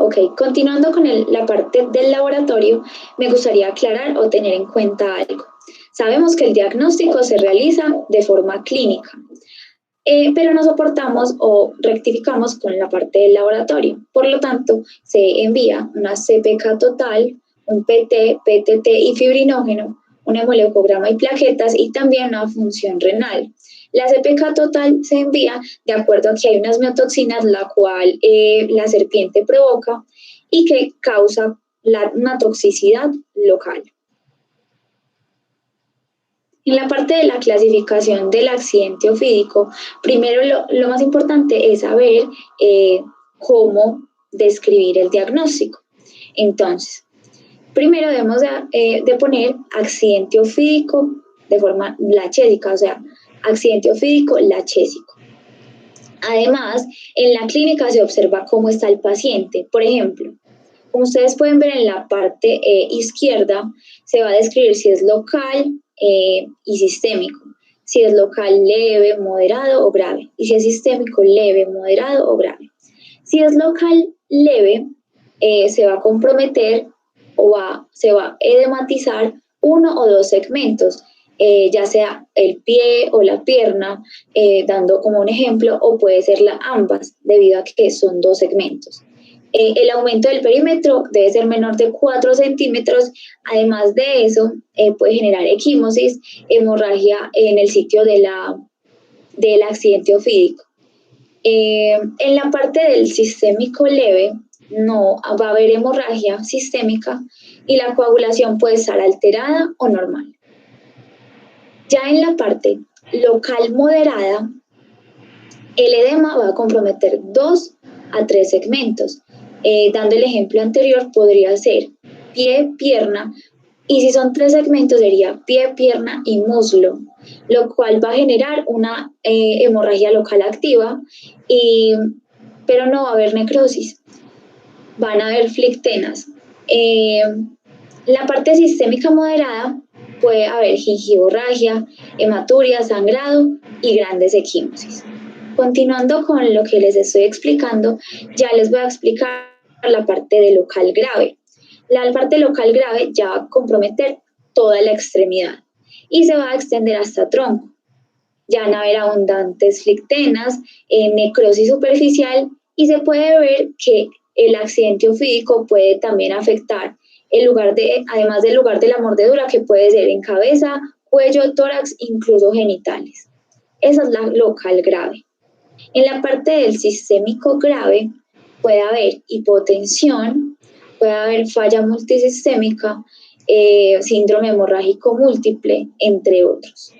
Ok, continuando con la parte del laboratorio, me gustaría aclarar o tener en cuenta algo. Sabemos que el diagnóstico se realiza de forma clínica, pero nos soportamos o rectificamos con la parte del laboratorio. Por lo tanto, se envía una CPK total, un PT, PTT y fibrinógeno, un hemoleucograma y plaquetas y también una función renal. La CPK total se envía de acuerdo a que hay unas miotoxinas la cual la serpiente provoca y que causa una toxicidad local. En la parte de la clasificación del accidente ofídico, primero lo más importante es saber cómo describir el diagnóstico. Entonces, primero debemos de poner accidente ofídico de forma lachésica, o sea, accidente ofídico lachésico. Además, en la clínica se observa cómo está el paciente. Por ejemplo, como ustedes pueden ver en la parte izquierda, se va a describir si es local y sistémico. Si es local leve, moderado o grave. Y si es sistémico leve, moderado o grave. Si es local leve, se va a comprometer o se va a edematizar uno o dos segmentos, ya sea el pie o la pierna, dando como un ejemplo, o puede ser ambas, debido a que son dos segmentos. El aumento del perímetro debe ser menor de 4 centímetros. Además de eso, puede generar equimosis, hemorragia en el sitio del accidente ofídico. En la parte del sistémico leve, no va a haber hemorragia sistémica y la coagulación puede estar alterada o normal. Ya en la parte local moderada, el edema va a comprometer 2 a 3 segmentos. Dando el ejemplo anterior, podría ser pie, pierna, y si son 3 segmentos sería pie, pierna y muslo, lo cual va a generar una hemorragia local activa, pero no va a haber necrosis. Van a haber flictenas. La parte sistémica moderada puede haber gingivorragia, hematuria, sangrado y grandes equimosis. Continuando con lo que les estoy explicando, ya les voy a explicar la parte de local grave. La parte local grave ya va a comprometer toda la extremidad y se va a extender hasta tronco. Ya van a haber abundantes flictenas, necrosis superficial y se puede ver que el accidente ofídico puede también afectar además del lugar de la mordedura, que puede ser en cabeza, cuello, tórax, incluso genitales. Esa es la local grave. En la parte del sistémico grave puede haber hipotensión, puede haber falla multisistémica, síndrome hemorrágico múltiple, entre otros.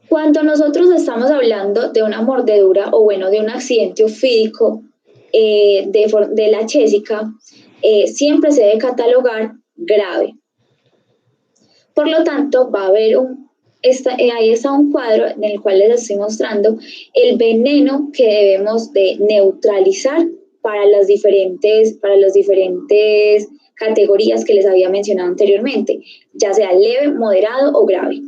Cuando nosotros estamos hablando de una mordedura o bueno, de un accidente ofídico de lachésica, siempre se debe catalogar grave. Por lo tanto, va a haber ahí está un cuadro en el cual les estoy mostrando el veneno que debemos de neutralizar para las diferentes categorías que les había mencionado anteriormente, ya sea leve, moderado o grave.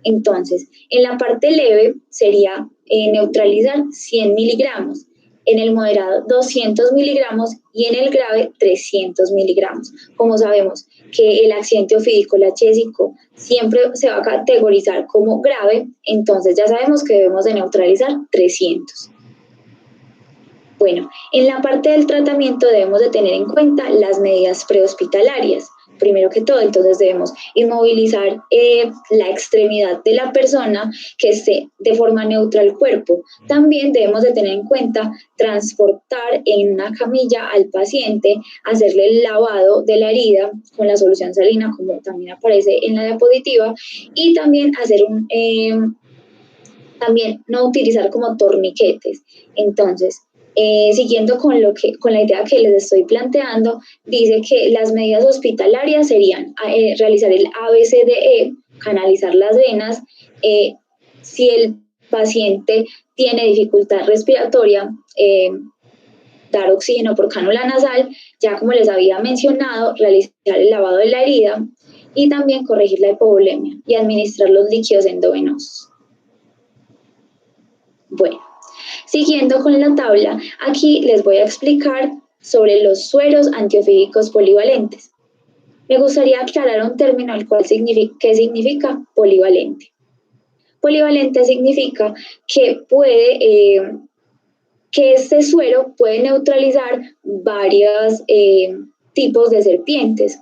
Entonces, en la parte leve sería neutralizar 100 miligramos, en el moderado 200 miligramos y en el grave 300 miligramos. Como sabemos que el accidente ofídico lachésico siempre se va a categorizar como grave, entonces ya sabemos que debemos de neutralizar 300. Bueno, en la parte del tratamiento debemos de tener en cuenta las medidas prehospitalarias. Primero que todo, entonces debemos inmovilizar la extremidad de la persona que esté de forma neutra al cuerpo. También debemos de tener en cuenta transportar en una camilla al paciente, hacerle el lavado de la herida con la solución salina, como también aparece en la diapositiva, y también hacer también no utilizar como torniquetes. Entonces, siguiendo con la idea que les estoy planteando, dice que las medidas hospitalarias serían realizar el ABCDE, canalizar las venas, si el paciente tiene dificultad respiratoria, dar oxígeno por cánula nasal, ya como les había mencionado, realizar el lavado de la herida y también corregir la hipovolemia y administrar los líquidos endovenosos. Bueno, siguiendo con la tabla, aquí les voy a explicar sobre los sueros antiofídicos polivalentes. Me gustaría aclarar un término el cual ¿qué significa polivalente? Polivalente significa que que este suero puede neutralizar varios tipos de serpientes.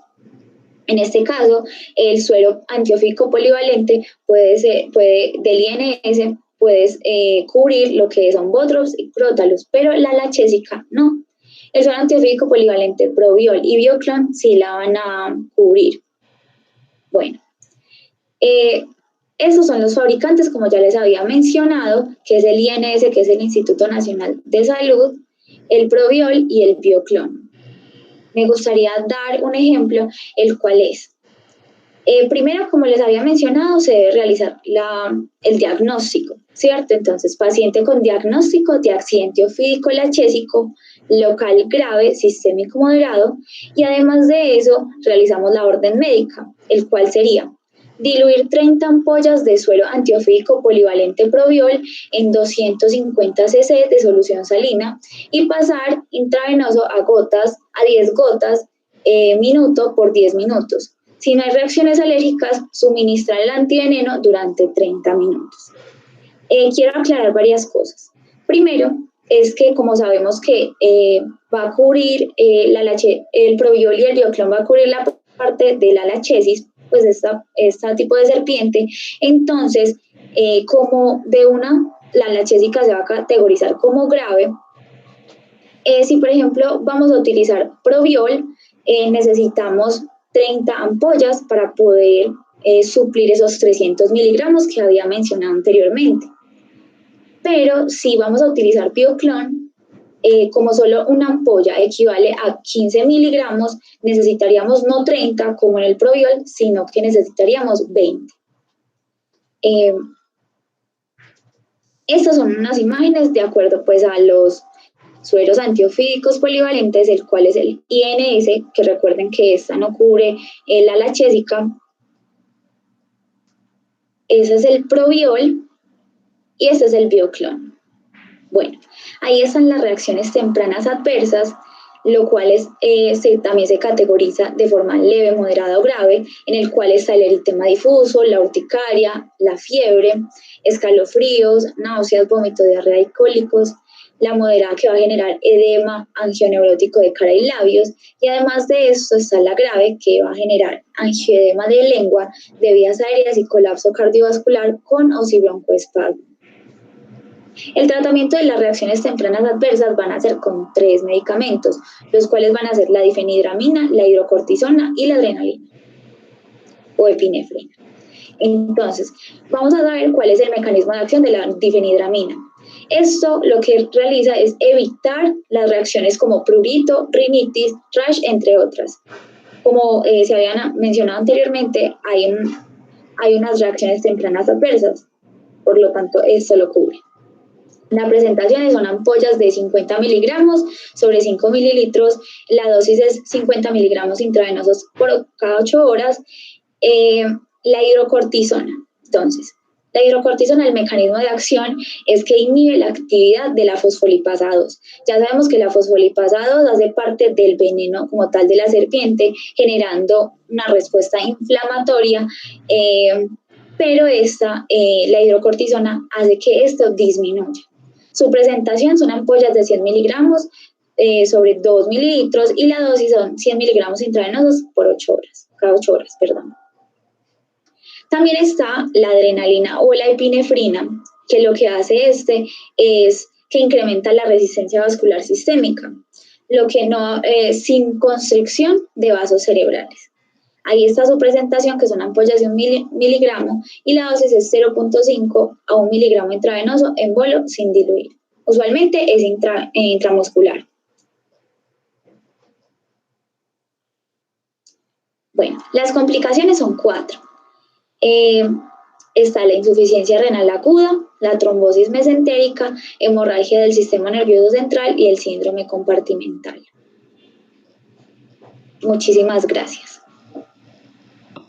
En este caso, el suero antiofídico polivalente del INS puede cubrir lo que son Botrops y Crotalus, pero la lachésica no. El suero antiofídico polivalente Probiol y Bioclon sí la van a cubrir. Bueno, esos son los fabricantes, como ya les había mencionado, que es el INS, que es el Instituto Nacional de Salud, el Probiol y el Bioclon. Me gustaría dar un ejemplo, el cual es, primero, como les había mencionado, se debe realizar el diagnóstico, ¿cierto? Entonces, paciente con diagnóstico de accidente ofídico lachésico, local grave, sistémico moderado, y además de eso, realizamos la orden médica, el cual sería diluir 30 ampollas de suero antiofídico polivalente Probiol en 250 cc de solución salina y pasar intravenoso a 10 gotas minuto por 10 minutos. Si no hay reacciones alérgicas, suministrar el antiveneno durante 30 minutos. Quiero aclarar varias cosas. Primero, es que como sabemos que va a cubrir el Probiol y el Bioclon va a cubrir la parte de la lachesis, pues este tipo de serpiente, entonces como la lachésica se va a categorizar como grave. Si por ejemplo vamos a utilizar Probiol, necesitamos 30 ampollas para poder suplir esos 300 miligramos que había mencionado anteriormente. Pero si vamos a utilizar Bioclon, como solo una ampolla equivale a 15 miligramos, necesitaríamos no 30 como en el Probiol, sino que necesitaríamos 20. Estas son unas imágenes de acuerdo pues a los sueros antiofídicos polivalentes, el cual es el INS, que recuerden que esta no cubre la lachésica. Ese es el Probiol y este es el Bioclon. Bueno, ahí están las reacciones tempranas adversas, lo cual también se categoriza de forma leve, moderada o grave, en el cual está el eritema difuso, la urticaria, la fiebre, escalofríos, náuseas, vómito, diarrea y cólicos, la moderada que va a generar edema angioneurótico de cara y labios, y además de esto está la grave que va a generar angioedema de lengua, de vías aéreas y colapso cardiovascular con o sin broncoespasmo. El tratamiento de las reacciones tempranas adversas van a ser con 3 medicamentos, los cuales van a ser la difenhidramina, la hidrocortisona y la adrenalina o epinefrina. Entonces, vamos a saber cuál es el mecanismo de acción de la difenhidramina. Esto lo que realiza es evitar las reacciones como prurito, rinitis, rash, entre otras. Como se habían mencionado anteriormente, hay unas reacciones tempranas adversas, por lo tanto, esto lo cubre. La presentación son ampollas de 50 miligramos sobre 5 mililitros. La dosis es 50 miligramos intravenosos por cada 8 horas. La hidrocortisona. Entonces, la hidrocortisona, el mecanismo de acción es que inhibe la actividad de la fosfolipasa 2. Ya sabemos que la fosfolipasa 2 hace parte del veneno como tal de la serpiente, generando una respuesta inflamatoria, pero la hidrocortisona hace que esto disminuya. Su presentación son ampollas de 100 miligramos sobre 2 mililitros y la dosis son 100 miligramos intravenosos por 8 horas, cada 8 horas, perdón. También está la adrenalina o la epinefrina, que lo que hace es que incrementa la resistencia vascular sistémica, sin constricción de vasos cerebrales. Ahí está su presentación, que son ampollas de 1 miligramo, y la dosis es 0.5 a 1 miligramo intravenoso en bolo sin diluir. Usualmente es intramuscular. Bueno, las complicaciones son 4. Está la insuficiencia renal aguda, la trombosis mesentérica, hemorragia del sistema nervioso central y el síndrome compartimental. Muchísimas gracias.